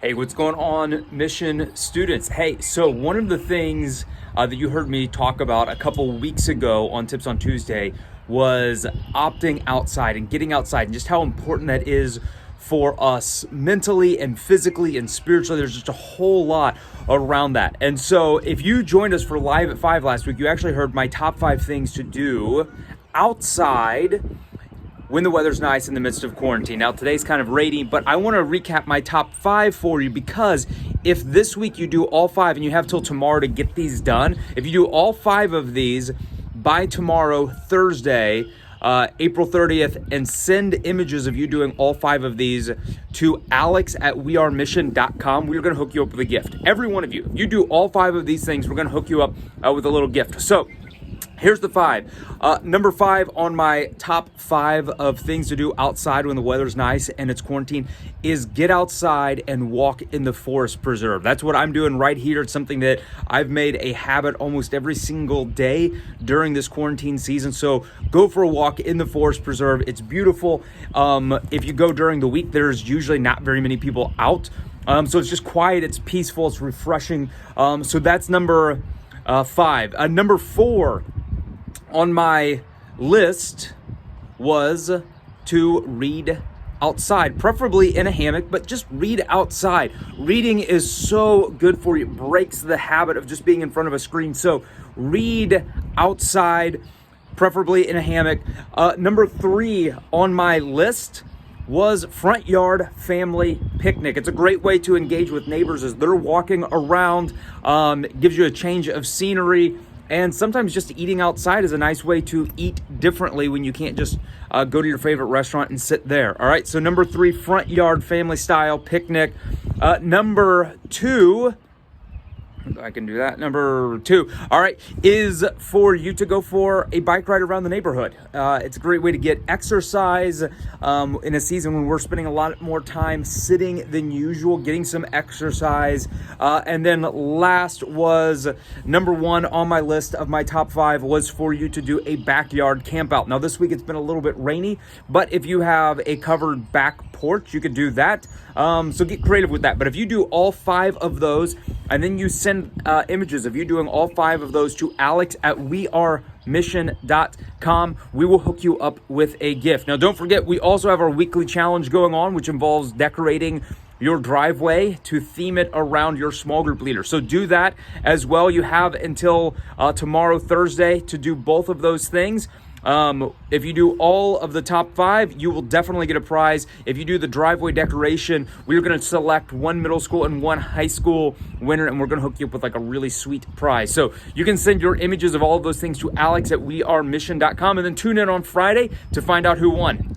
Hey, what's going on, Mission students? Hey, so one of the things that you heard me talk about a couple weeks ago on Tips on Tuesday was opting outside and getting outside and just how important that is for us mentally and physically and spiritually. There's just a whole lot around that. And so if you joined us for Live at 5 last week, you actually heard my top 5 things to do outside when the weather's nice in the midst of quarantine. Now, today's kind of rainy, but I want to recap my top 5 for you, because if this week you do all 5 and you have till tomorrow to get these done, if you do all 5 of these by tomorrow, Thursday, April 30th, and send images of you doing all 5 of these to Alex at wearemission.com, we're going to hook you up with a gift. Every one of you, you do all 5 of these things, we're going to hook you up with a little gift. So here's the 5. Number 5 on my top 5 of things to do outside when the weather's nice and it's quarantine is get outside and walk in the forest preserve. That's what I'm doing right here. It's something that I've made a habit almost every single day during this quarantine season. So go for a walk in the forest preserve. It's beautiful. If you go during the week, there's usually not very many people out. So it's just quiet, it's peaceful, it's refreshing. So that's number 5. Number 4 on my list was to read outside, preferably in a hammock, but just read outside. Reading is so good for you. It breaks the habit of just being in front of a screen. So read outside, preferably in a hammock. Number 3 on my list was front yard family picnic. It's a great way to engage with neighbors as they're walking around. It gives you a change of scenery. And sometimes just eating outside is a nice way to eat differently when you can't just go to your favorite restaurant and sit there. All right, so number 3, front yard family style picnic. Number 2, I can do that. Number 2, all right, is for you to go for a bike ride around the neighborhood. It's a great way to get exercise in a season when we're spending a lot more time sitting than usual, getting some exercise. And then last was number 1 on my list of my top 5 was for you to do a backyard camp out. Now this week it's been a little bit rainy, but if you have a covered back porch, you could do that. So get creative with that. But if you do all 5 of those and then you send images of you doing all 5 of those to Alex at wearemission.com, we will hook you up with a gift. Now don't forget, we also have our weekly challenge going on, which involves decorating your driveway to theme it around your small group leader. So do that as well. You have until tomorrow, Thursday, to do both of those things. If you do all of the top 5, you will definitely get a prize. If you do the driveway decoration, we're going to select 1 middle school and 1 high school winner, and we're going to hook you up with like a really sweet prize. So you can send your images of all of those things to Alex at wearemission.com, and then tune in on Friday to find out who won.